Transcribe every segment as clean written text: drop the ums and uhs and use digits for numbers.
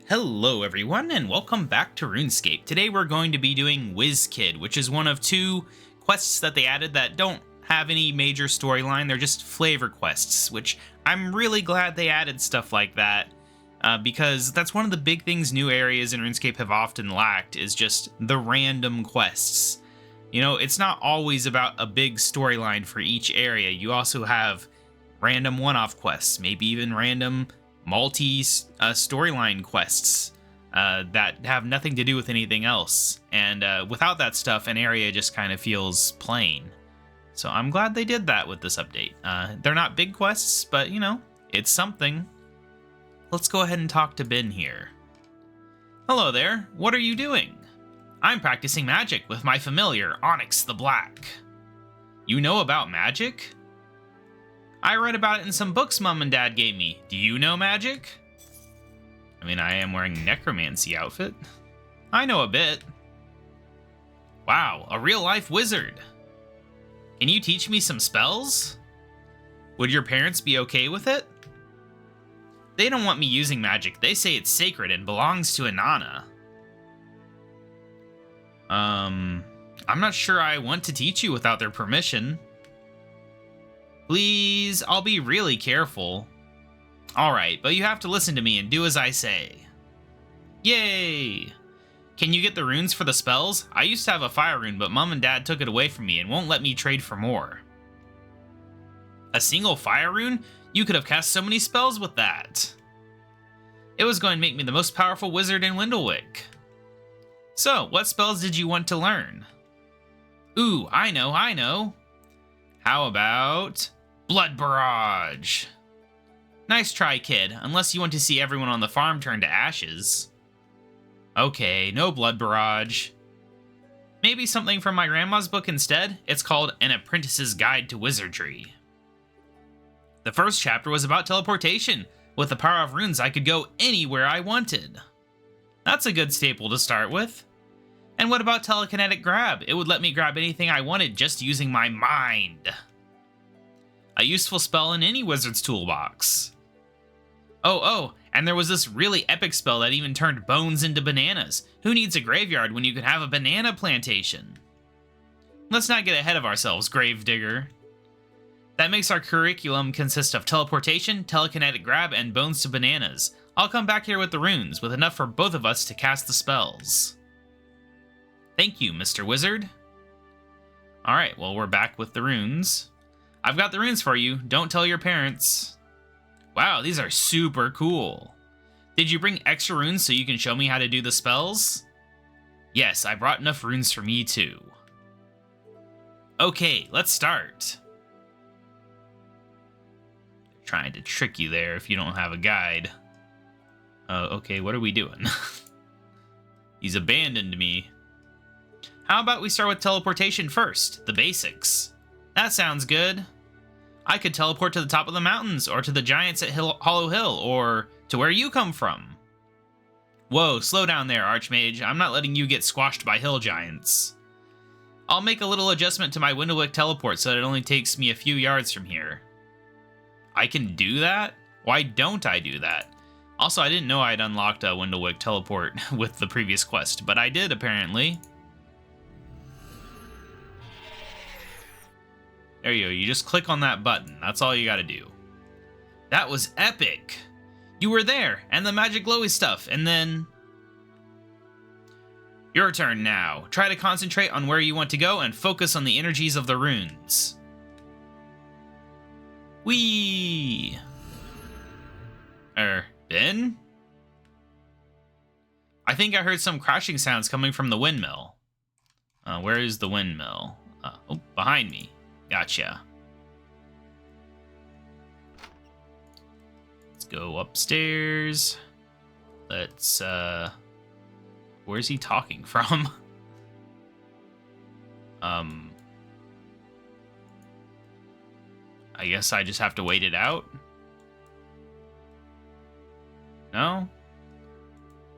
Hello everyone and welcome back to RuneScape. Today we're going to be doing WizKid, which is one of two quests that they added that don't have any major storyline. They're just flavor quests, which I'm really glad they added stuff like that because that's one of the big things new areas in RuneScape have often lacked is just the random quests. You know, it's not always about a big storyline for each area. You also have random one-off quests, maybe even random multi-storyline quests that have nothing to do with anything else. And without that stuff, an area just kind of feels plain. So I'm glad they did that with this update. They're not big quests, but you know, it's something. Let's go ahead and talk to Ben here. Hello there, what are you doing? I'm practicing magic with my familiar, Onyx the Black. You know about magic? I read about it in some books Mom and Dad gave me. Do you know magic? I mean, I am wearing a necromancy outfit. I know a bit. Wow, a real-life wizard. Can you teach me some spells? Would your parents be okay with it? They don't want me using magic. They say it's sacred and belongs to Inanna. I'm not sure I want to teach you without their permission. Please, I'll be really careful. Alright, but you have to listen to me and do as I say. Yay! Can you get the runes for the spells? I used to have a fire rune, but Mom and Dad took it away from me and won't let me trade for more. A single fire rune? You could have cast so many spells with that. It was going to make me the most powerful wizard in Windlewick. So, what spells did you want to learn? Ooh, I know. How about Blood Barrage? Nice try, kid, unless you want to see everyone on the farm turn to ashes. Okay, no Blood Barrage. Maybe something from my grandma's book instead? It's called An Apprentice's Guide to Wizardry. The first chapter was about teleportation. With the power of runes, I could go anywhere I wanted. That's a good staple to start with. And what about telekinetic grab? It would let me grab anything I wanted just using my mind. A useful spell in any wizard's toolbox. Oh, and there was this really epic spell that even turned bones into bananas. Who needs a graveyard when you can have a banana plantation? Let's not get ahead of ourselves, Gravedigger. That makes our curriculum consist of teleportation, telekinetic grab, and bones to bananas. I'll come back here with the runes, with enough for both of us to cast the spells. Thank you, Mr. Wizard. Alright, well, we're back with the runes. I've got the runes for you. Don't tell your parents. Wow, these are super cool. Did you bring extra runes so you can show me how to do the spells? Yes, I brought enough runes for me too. Okay, let's start. Trying to trick you there if you don't have a guide. Okay, what are we doing? He's abandoned me. How about we start with teleportation first, the basics? That sounds good. I could teleport to the top of the mountains, or to the giants at Hollow Hill, or to where you come from. Whoa, slow down there, Archmage. I'm not letting you get squashed by hill giants. I'll make a little adjustment to my Windlewick teleport so that it only takes me a few yards from here. I can do that? Why don't I do that? Also, I didn't know I'd unlocked a Windlewick teleport with the previous quest, but I did apparently. There you go, you just click on that button. That's all you gotta do. That was epic! You were there, and the magic glowy stuff, and then... Your turn now. Try to concentrate on where you want to go and focus on the energies of the runes. Whee! Ben? I think I heard some crashing sounds coming from the windmill. Where is the windmill? Oh, behind me. Gotcha. Let's go upstairs. Let's, where's he talking from? I guess I just have to wait it out? No?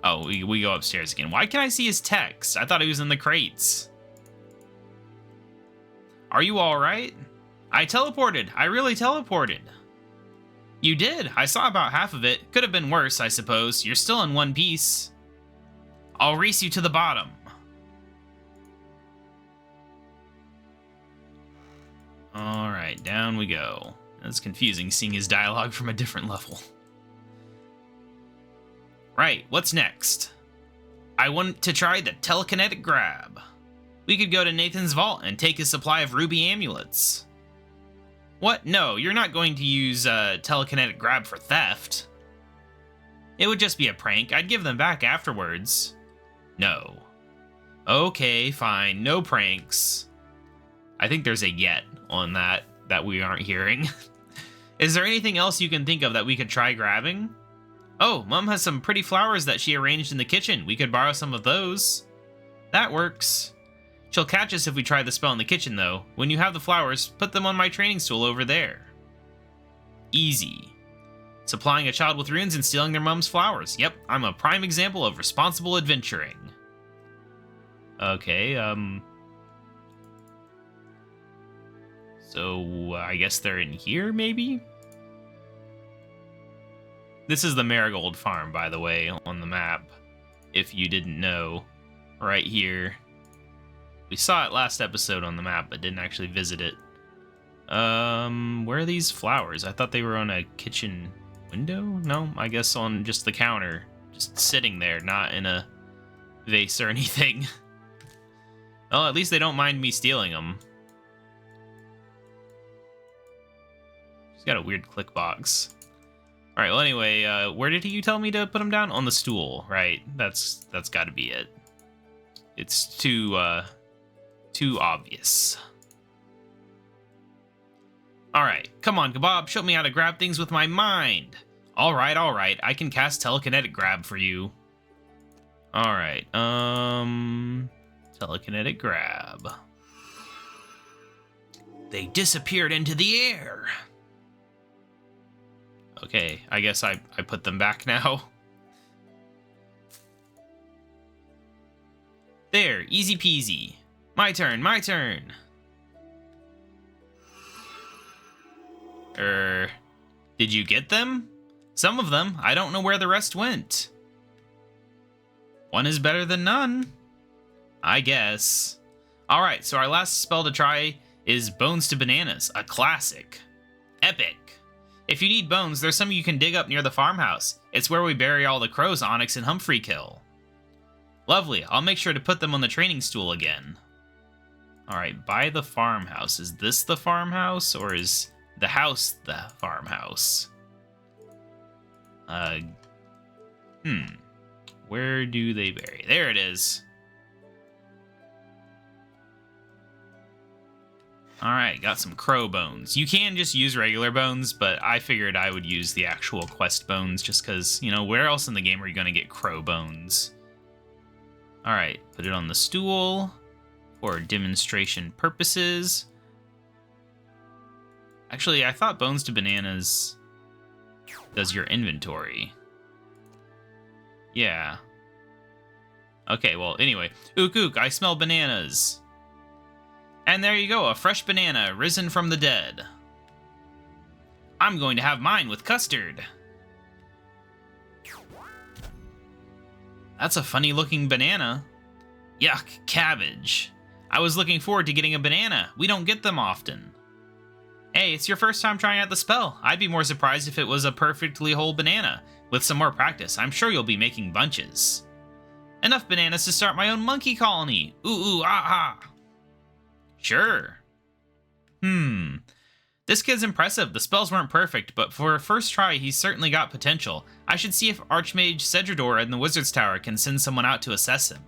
Oh, we go upstairs again. Why can't I see his text? I thought he was in the crates. Are you alright? I teleported. I really teleported. You did. I saw about half of it. Could have been worse, I suppose. You're still in one piece. I'll race you to the bottom. Alright, down we go. That's confusing, seeing his dialogue from a different level. Right, what's next? I want to try the telekinetic grab. We could go to Nathan's vault and take his supply of ruby amulets. What? No, you're not going to use telekinetic grab for theft. It would just be a prank. I'd give them back afterwards. No. Okay, fine. No pranks. I think there's a yet on that we aren't hearing. Is there anything else you can think of that we could try grabbing? Oh, Mom has some pretty flowers that she arranged in the kitchen. We could borrow some of those. That works. She'll catch us if we try the spell in the kitchen, though. When you have the flowers, put them on my training stool over there. Easy. Supplying a child with runes and stealing their mom's flowers. Yep, I'm a prime example of responsible adventuring. Okay, so I guess they're in here, maybe? This is the Marigold Farm, by the way, on the map. If you didn't know. Right here. We saw it last episode on the map, but didn't actually visit it. Where are these flowers? I thought they were on a kitchen window? No, I guess on just the counter. Just sitting there, not in a vase or anything. Well, at least they don't mind me stealing them. She's got a weird click box. Alright, well anyway, where did you tell me to put them down? On the stool, right? That's gotta be it. It's too obvious. Alright, come on, KaBob, show me how to grab things with my mind. Alright, I can cast telekinetic grab for you. Alright, telekinetic grab. They disappeared into the air. Okay, I guess I put them back now. There, easy peasy. My turn, my turn. Did you get them? Some of them. I don't know where the rest went. One is better than none. I guess. Alright, so our last spell to try is Bones to Bananas, a classic. Epic. If you need bones, there's some you can dig up near the farmhouse. It's where we bury all the crows Onyx and Humphrey kill. Lovely, I'll make sure to put them on the training stool again. Alright, by the farmhouse. Is this the farmhouse, or is the house the farmhouse? Where do they bury? There it is. Alright, got some crow bones. You can just use regular bones, but I figured I would use the actual quest bones just because, you know, where else in the game are you going to get crow bones? Alright, put it on the stool for demonstration purposes. Actually, I thought Bones to Bananas does your inventory. Yeah. Okay, well, anyway. Ook ook, I smell bananas. And there you go, a fresh banana risen from the dead. I'm going to have mine with custard. That's a funny looking banana. Yuck, cabbage. I was looking forward to getting a banana. We don't get them often. Hey, it's your first time trying out the spell. I'd be more surprised if it was a perfectly whole banana. With some more practice, I'm sure you'll be making bunches. Enough bananas to start my own monkey colony. Ooh, ah, ah. Sure. This kid's impressive. The spells weren't perfect, but for a first try, he's certainly got potential. I should see if Archmage Cedrador in the Wizard's Tower can send someone out to assess him.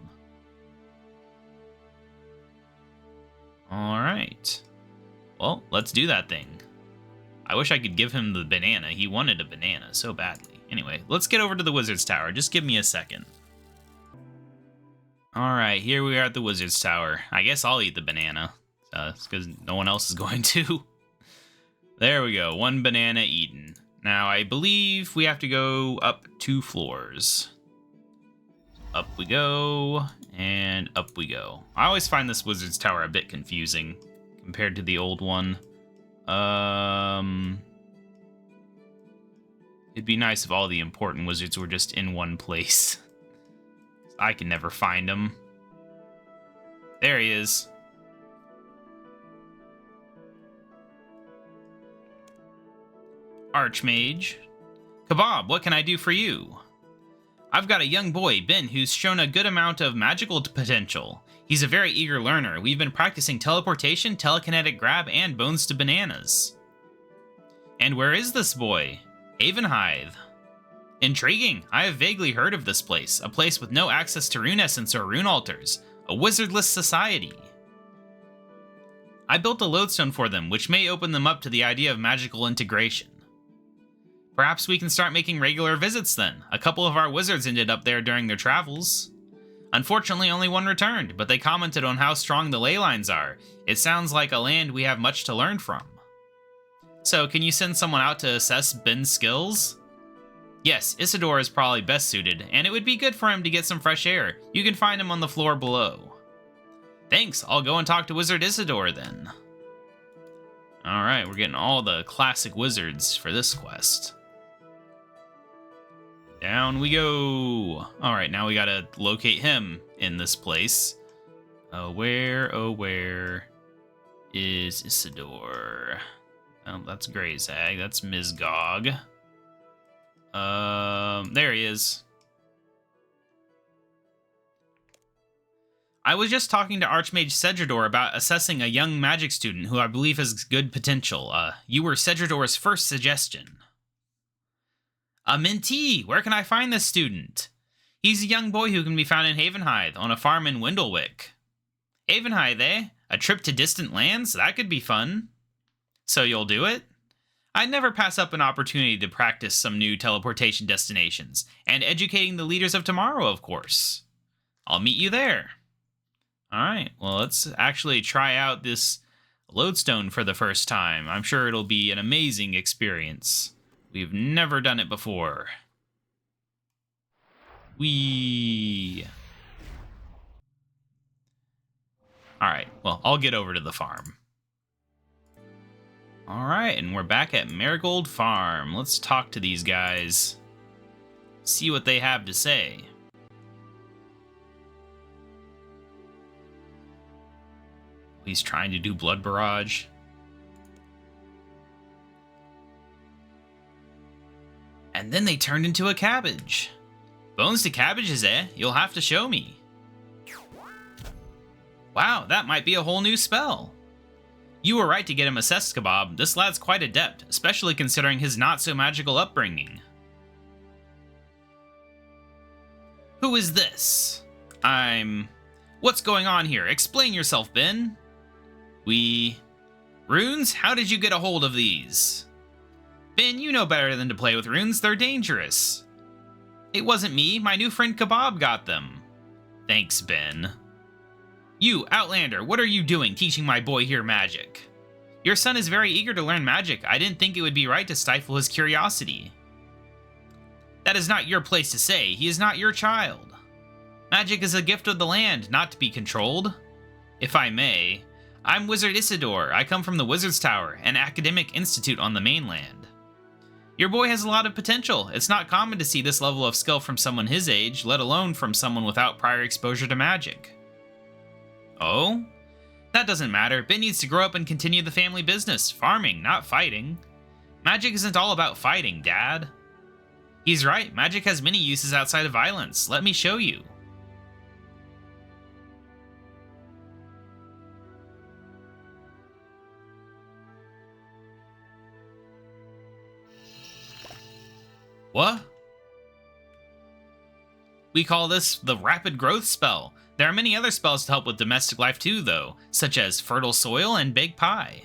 Alright. Well, let's do that thing. I wish I could give him the banana. He wanted a banana so badly. Anyway, let's get over to the Wizard's Tower. Just give me a second. Alright, here we are at the Wizard's Tower. I guess I'll eat the banana. It's because no one else is going to. There we go, one banana eaten. Now, I believe we have to go up 2 floors. Up we go, and up we go. I always find this Wizard's Tower a bit confusing compared to the old one. It'd be nice if all the important wizards were just in one place. I can never find him. There he is. Archmage. KaBob, what can I do for you? I've got a young boy, Ben, who's shown a good amount of magical potential. He's a very eager learner. We've been practicing teleportation, telekinetic grab, and bones to bananas. And where is this boy? Havenhithe. Intriguing. I have vaguely heard of this place. A place with no access to rune essence or rune altars. A wizardless society. I built a lodestone for them, which may open them up to the idea of magical integration. Perhaps we can start making regular visits then. A couple of our wizards ended up there during their travels. Unfortunately, only one returned, but they commented on how strong the ley lines are. It sounds like a land we have much to learn from. So, can you send someone out to assess Ben's skills? Yes, Isidore is probably best suited, and it would be good for him to get some fresh air. You can find him on the floor below. Thanks, I'll go and talk to Wizard Isidore then. Alright, we're getting all the classic wizards for this quest. Down we go. Alright, now we gotta locate him in this place. Where is Isidore? Oh, that's Greyzag. That's Mizgog. There he is. I was just talking to Archmage Cedrador about assessing a young magic student who I believe has good potential. You were Cedradore's first suggestion. A mentee! Where can I find this student? He's a young boy who can be found in Havenhithe, on a farm in Windlewick. Havenhithe, eh? A trip to distant lands? That could be fun. So you'll do it? I'd never pass up an opportunity to practice some new teleportation destinations, and educating the leaders of tomorrow, of course. I'll meet you there. Alright, well, let's actually try out this lodestone for the first time. I'm sure it'll be an amazing experience. We've never done it before. Whee! Alright, well, I'll get over to the farm. Alright, and we're back at Marigold Farm. Let's talk to these guys. See what they have to say. He's trying to do Blood Barrage. And then they turned into a cabbage. Bones to cabbages, eh? You'll have to show me. Wow, that might be a whole new spell. You were right to get him assessed, KaBob. This lad's quite adept, especially considering his not-so-magical upbringing. Who is this? What's going on here? Explain yourself, Ben. Runes? How did you get a hold of these? Ben, you know better than to play with runes. They're dangerous. It wasn't me. My new friend KaBob got them. Thanks, Ben. You, Outlander, what are you doing teaching my boy here magic? Your son is very eager to learn magic. I didn't think it would be right to stifle his curiosity. That is not your place to say. He is not your child. Magic is a gift of the land, not to be controlled. If I may, I'm Wizard Isidore. I come from the Wizard's Tower, an academic institute on the mainland. Your boy has a lot of potential. It's not common to see this level of skill from someone his age, let alone from someone without prior exposure to magic. Oh? That doesn't matter. Ben needs to grow up and continue the family business, farming, not fighting. Magic isn't all about fighting, Dad. He's right. Magic has many uses outside of violence. Let me show you. What? We call this the Rapid Growth spell. There are many other spells to help with domestic life too, though, such as Fertile Soil and Big Pie.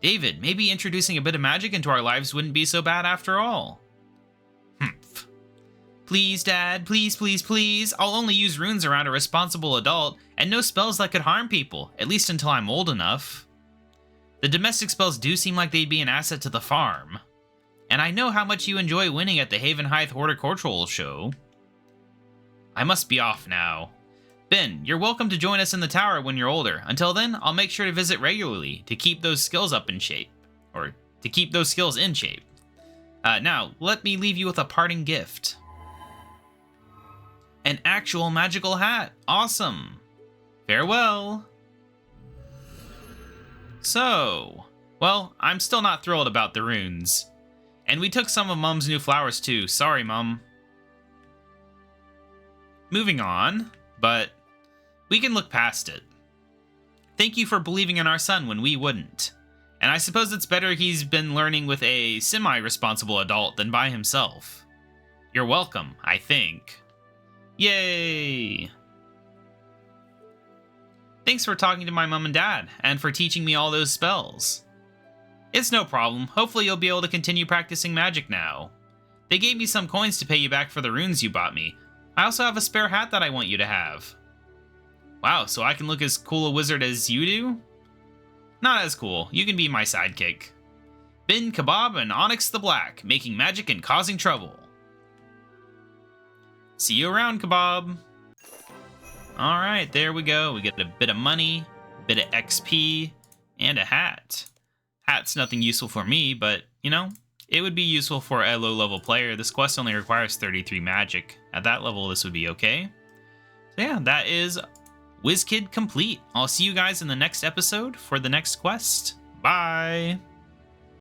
David, maybe introducing a bit of magic into our lives wouldn't be so bad after all. Humph. Please, Dad, please, please, please. I'll only use runes around a responsible adult, and no spells that could harm people, at least until I'm old enough. The domestic spells do seem like they'd be an asset to the farm. And I know how much you enjoy winning at the Havenhithe Horticultural Show. I must be off now. Ben, you're welcome to join us in the tower when you're older. Until then, I'll make sure to visit regularly to keep those skills up in shape. Or, to keep those skills in shape. Now, let me leave you with a parting gift. An actual magical hat. Awesome. Farewell. So, well, I'm still not thrilled about the runes. And we took some of Mum's new flowers too. Sorry, Mum. Moving on, but we can look past it. Thank you for believing in our son when we wouldn't. And I suppose it's better he's been learning with a semi-responsible adult than by himself. You're welcome, I think. Yay! Thanks for talking to my mom and dad, and for teaching me all those spells. It's no problem. Hopefully you'll be able to continue practicing magic now. They gave me some coins to pay you back for the runes you bought me. I also have a spare hat that I want you to have. Wow, so I can look as cool a wizard as you do? Not as cool. You can be my sidekick. Been KaBob and Onyx the Black, making magic and causing trouble. See you around, KaBob. Alright, there we go. We get a bit of money, a bit of XP, and a hat. Hat's nothing useful for me, but, you know, it would be useful for a low-level player. This quest only requires 33 magic. At that level, this would be okay. So yeah, that is WizKid complete. I'll see you guys in the next episode for the next quest. Bye!